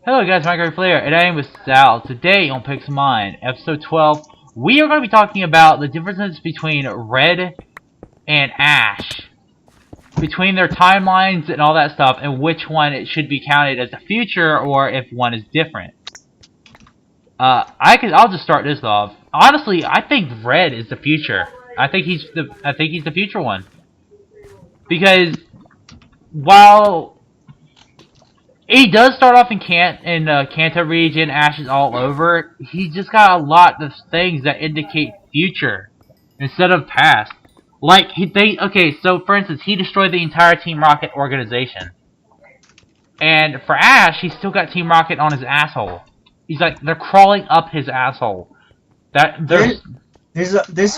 Hello guys, Minecraft Player, and I am with Sal. Today on Pixelmon, episode 12, we are going to be talking about the differences between Red and Ash. Between their timelines and all that stuff, and which one it should be counted as the future, or if one is different. I'll just start this off. Honestly, I think Red is the future. I think he's the future one. Because, while he does start off in Kanto region, Ash is all over. He's just got a lot of things that indicate future instead of past. Like okay, so for instance, he destroyed the entire Team Rocket organization, and for Ash, he's still got Team Rocket on his asshole. He's like they're crawling up his asshole. There's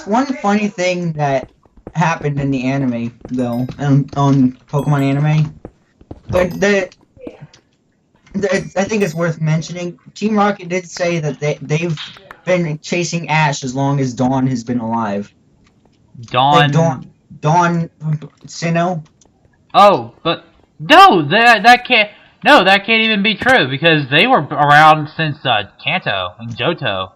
one funny thing that happened in the anime though, on Pokemon anime, but I think it's worth mentioning. Team Rocket did say that they've been chasing Ash as long as Dawn has been alive. Dawn Sinnoh. Oh, but no, that can't even be true because they were around since Kanto and Johto.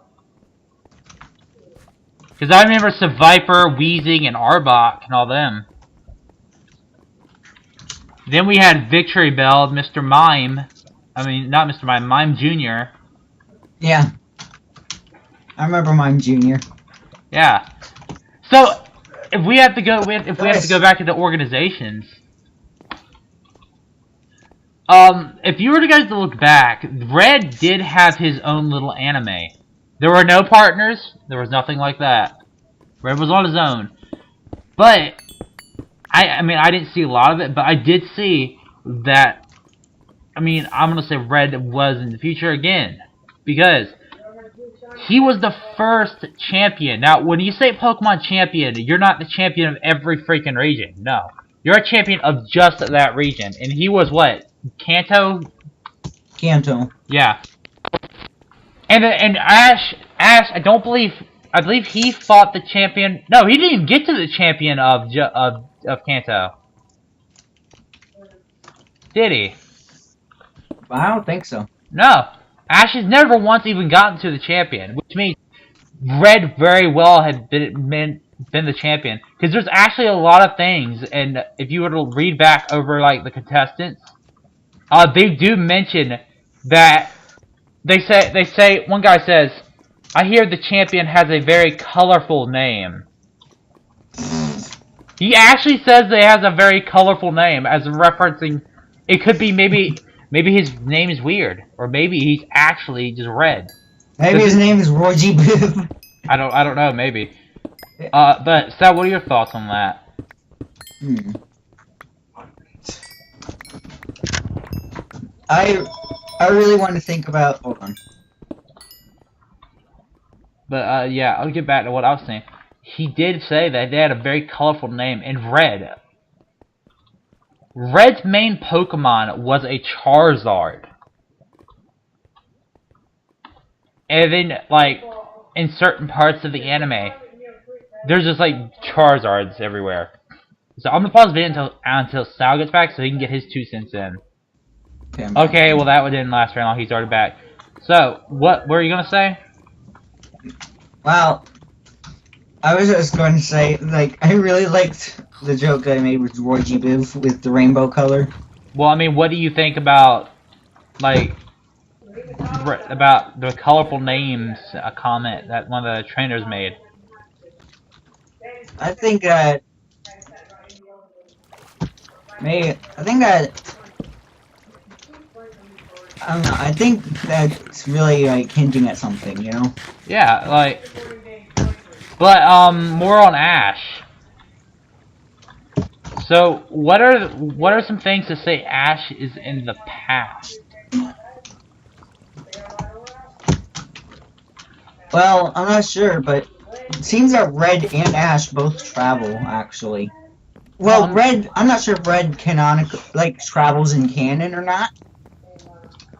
Because I remember Seviper, Weezing, and Arbok and all them. Then we had Victory Bell, Mr. Mime. I mean, not Mr. Mime, Mime Jr. Yeah. I remember Mime Jr. Yeah. So, if we have to go back to the organizations, if you were to guys to look back, Red did have his own little anime. There were no partners. There was nothing like that. Red was on his own. But I mean, I didn't see a lot of it, but I did see that. I mean, I'm gonna say Red was in the future again because he was the first champion. Now, when you say Pokemon champion, you're not the champion of every freaking region. No, you're a champion of just that region. And he was what? Kanto. Yeah. And Ash, I believe he fought the champion. No, he didn't even get to the champion of Kanto. Did he? I don't think so. No. Ash has never once even gotten to the champion, which means Red very well had been the champion. Because there's actually a lot of things, and if you were to read back over like the contestants, they do mention that they say one guy says, "I hear the champion has a very colorful name." He actually says they has a very colorful name, as referencing it could be maybe his name is weird, or maybe he's actually just Red. Maybe his name is Roy Biv. I don't know, maybe. But Sal, what are your thoughts on that? I really want to think about. Hold on. But yeah, I'll get back to what I was saying. He did say that they had a very colorful name, and Red. Red's main Pokemon was a Charizard. And then, like, in certain parts of the anime, there's just, like, Charizards everywhere. So I'm gonna pause the video until Sal gets back so he can get his 2 cents in. Okay, well that one didn't last very long, he's already back. So, what were you gonna say? Well, I was just going to say, like, I really liked the joke that I made with Roy G. Biv with the rainbow color. Well, I mean, what do you think about, like, about the colorful names, a comment that one of the trainers made? I think that... I don't know, I think that's really, like, hinting at something, you know? Yeah, like... But, more on Ash. So, what are some things to say Ash is in the past? Well, I'm not sure, but it seems that Red and Ash both travel, actually. Well, Red, I'm not sure if Red travels in canon or not.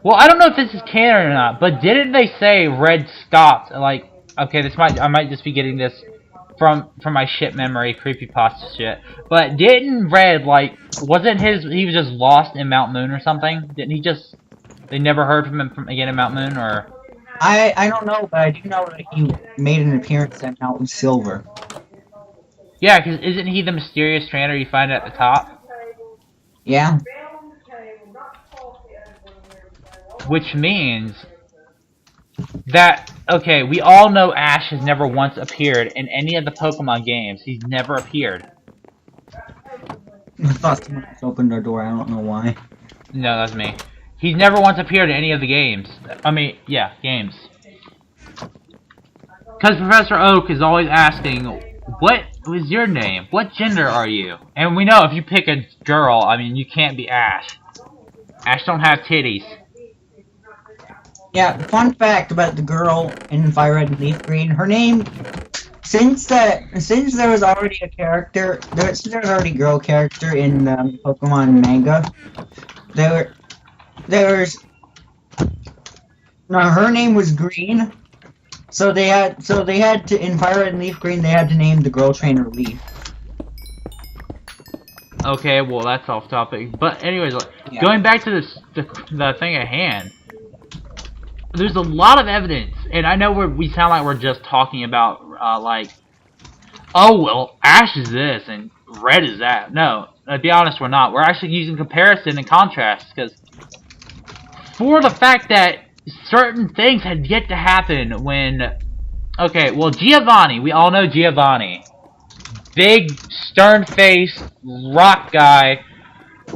Well, I don't know if this is canon or not, but didn't they say Red stopped, like, okay, I might just be getting this from my shit memory, creepypasta shit. But didn't Red, like, wasn't he was just lost in Mount Moon or something? Didn't he just They never heard from him again in Mount Moon, or? I don't know, but I do know that he made an appearance at Mountain Silver. Yeah, because isn't he the mysterious trainer you find at the top? Yeah. Which means that, okay, we all know Ash has never once appeared in any of the Pokemon games. He's never appeared. I thought someone just opened their door, I don't know why. No, that's me. He's never once appeared in any of the games. I mean, yeah, games. Because Professor Oak is always asking, what was your name? What gender are you? And we know if you pick a girl, I mean, you can't be Ash. Ash don't have titties. Yeah, fun fact about the girl in Fire Red and Leaf Green, her name, since there was already a character, since there was already a girl character in the Pokemon manga, her name was Green, so they had to, in Fire Red and Leaf Green, they had to name the girl trainer Leaf. Okay, well that's off topic, but anyways, Yeah. Going back to the thing at hand, there's a lot of evidence, and I know we sound like we're just talking about, like, oh, well, Ash is this, and Red is that. No, to be honest, we're not. We're actually using comparison and contrast, because for the fact that certain things had yet to happen when... Okay, well, Giovanni, we all know Giovanni. Big, stern-faced, rock guy.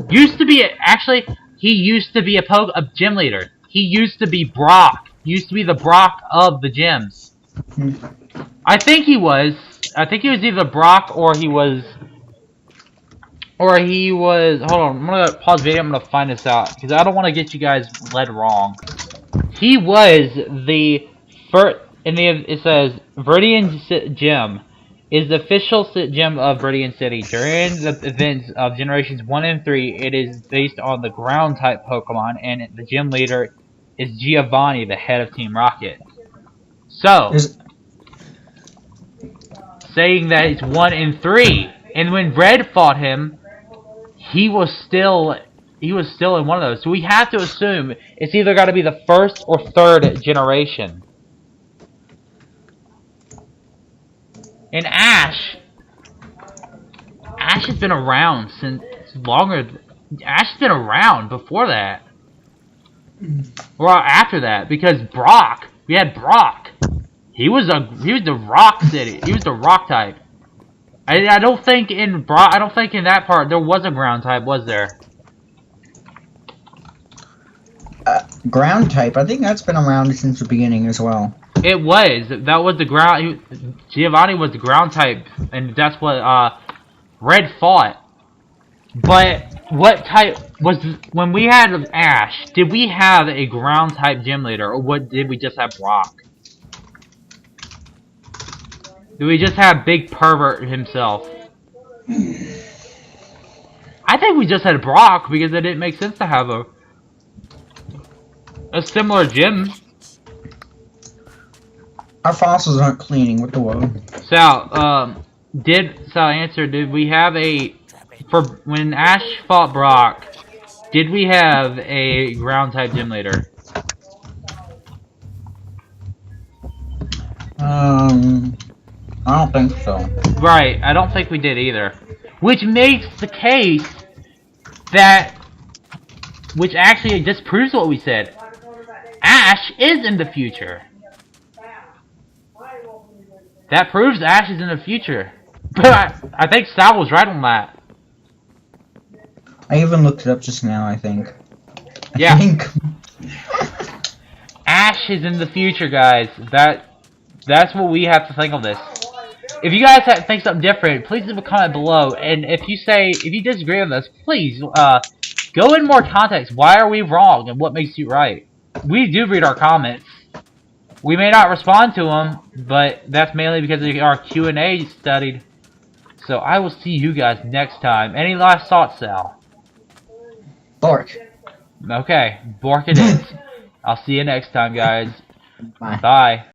Used to be, he used to be a gym leader. He used to be Brock. He used to be the Brock of the gyms. I think he was either Brock or he was... Hold on, I'm gonna pause the video, I'm gonna find this out. Because I don't want to get you guys led wrong. He was the first... It says, Viridian Gym is the official gym of Viridian City. During the events of Generations 1 and 3, it is based on the ground-type Pokemon, and the gym leader is Giovanni, the head of Team Rocket. So, saying that it's 1 and 3, and when Red fought him, he was still in one of those. So we have to assume it's either got to be the first or third generation. And Ash has been around since longer. Ash has been around before that. Or after that, because Brock, we had Brock. He was the rock city. He was the rock type. I don't think in that part there was a ground type, was there? Ground type. I think that's been around since the beginning as well. It was. That was the ground. Giovanni was the ground type, and that's what Red fought. But what type was when we had Ash? Did we have a ground type gym leader, or what? Did we just have Brock? Did we just have Big Pervert himself? I think we just had Brock because it didn't make sense to have a similar gym. Our fossils aren't cleaning. What the world? Sal, did we have when Ash fought Brock, did we have a ground type gym leader? I don't think so. Right, I don't think we did either. Which makes the case that, which actually disproves what we said. Ash is in the future. That proves Ash is in the future. But I think Sal was right on that. I even looked it up just now, I think. Yeah. Ash is in the future, guys. That's what we have to think of this. If you guys think something different, please leave a comment below. And if you disagree with us, please go in more context. Why are we wrong and what makes you right? We do read our comments. We may not respond to them, but that's mainly because of our Q&A studied. So I will see you guys next time. Any last thoughts, Sal? Bork. Okay, Bork it is. I'll see you next time, guys. Bye. Bye.